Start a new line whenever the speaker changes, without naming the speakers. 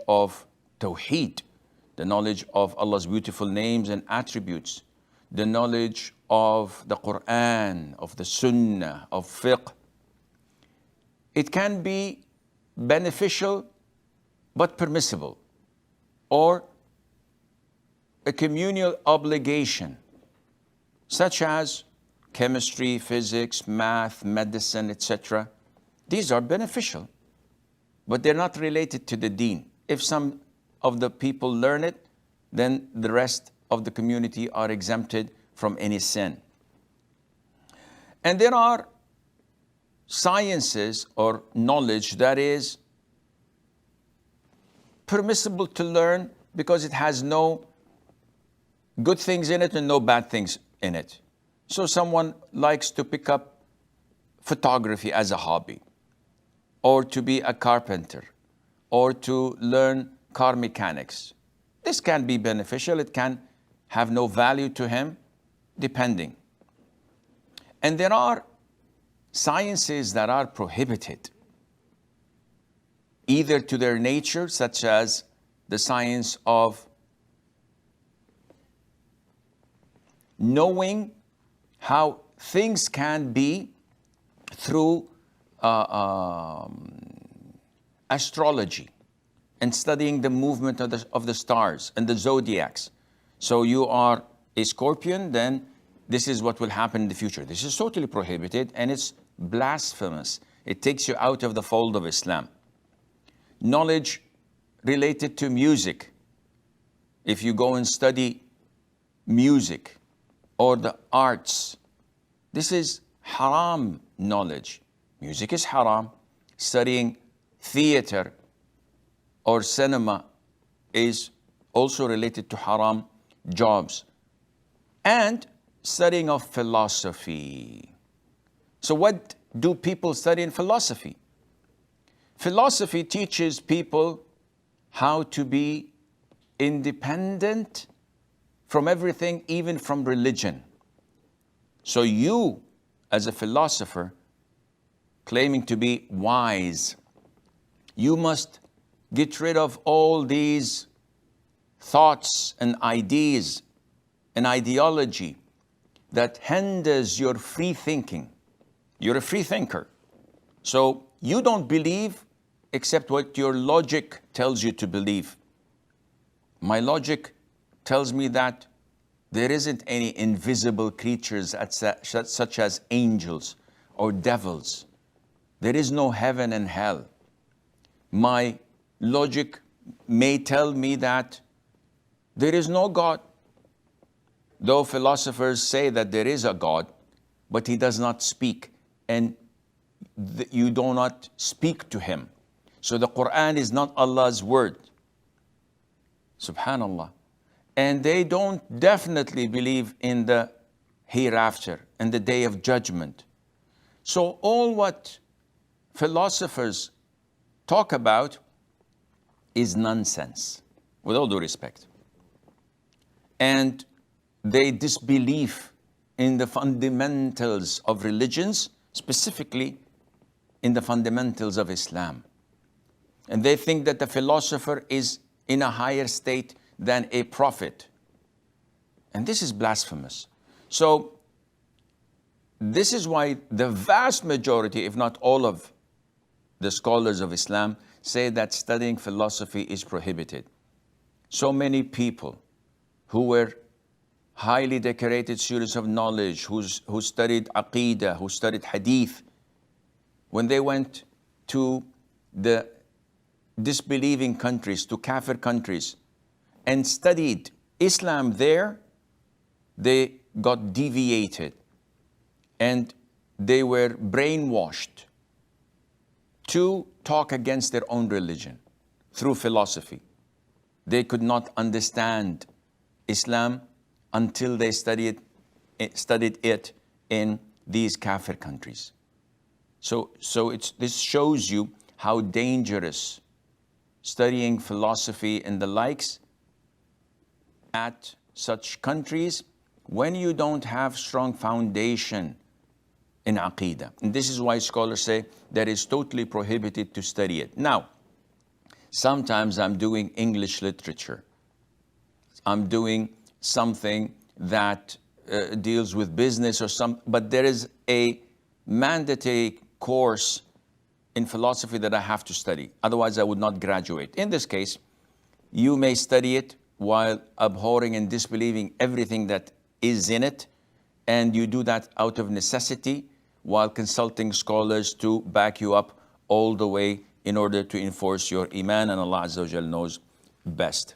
of Tawheed, the knowledge of Allah's beautiful names and attributes, the knowledge of the Quran, of the Sunnah, of fiqh. It can be beneficial but permissible, or a communal obligation, such as chemistry, physics, math, medicine, etc. These are beneficial, but they're not related to the deen. If some of the people learn it, then the rest of the community are exempted from any sin. And there are sciences or knowledge that is permissible to learn because it has no good things in it and no bad things in it. So someone likes to pick up photography as a hobby, or to be a carpenter, or to learn car mechanics. This can be beneficial. It can have no value to him, depending. And there are sciences that are prohibited, either to their nature, such as the science of knowing how things can be through astrology and studying the movement of the stars and the zodiacs. So you are a Scorpion, then this is what will happen in the future. This is totally prohibited and it's blasphemous. It takes you out of the fold of Islam. Knowledge related to music. If you go and study music or the arts, this is haram knowledge. Music is haram. Studying theater or cinema is also related to haram jobs. And studying of philosophy. So what do people study in philosophy? Philosophy teaches people how to be independent from everything, even from religion. So you, as a philosopher, claiming to be wise, you must get rid of all these thoughts and ideas and ideology that hinders your free thinking. You're a free thinker. So you don't believe except what your logic tells you to believe. My logic tells me that there isn't any invisible creatures such as angels or devils. There is no heaven and hell. My logic may tell me that there is no God, though philosophers say that there is a God, but he does not speak, and you do not speak to him. So the Quran is not Allah's word. Subhanallah. And they don't definitely believe in the hereafter and the day of judgment. So all what philosophers talk about is nonsense, with all due respect. And they disbelieve in the fundamentals of religions, specifically in the fundamentals of Islam. And they think that the philosopher is in a higher state than a prophet. And this is blasphemous. So this is why the vast majority, if not all of the scholars of Islam, say that studying philosophy is prohibited. So many people who were highly decorated students of knowledge, who studied Aqidah, who studied Hadith, when they went to the disbelieving countries, to Kafir countries, and studied Islam there, they got deviated and they were brainwashed to talk against their own religion through philosophy. They could not understand Islam until they studied it in these Kafir countries. So this shows you how dangerous studying philosophy and the likes at such countries when you don't have strong foundation in Aqidah. And this is why scholars say that it's totally prohibited to study it. Now, Sometimes I'm doing English literature. I'm doing something that deals with business or but there is a mandatory course in philosophy that I have to study. Otherwise, I would not graduate. In this case, you may study it while abhorring and disbelieving everything that is in it, and you do that out of necessity while consulting scholars to back you up all the way in order to enforce your iman, and Allah Azza wa Jal knows best.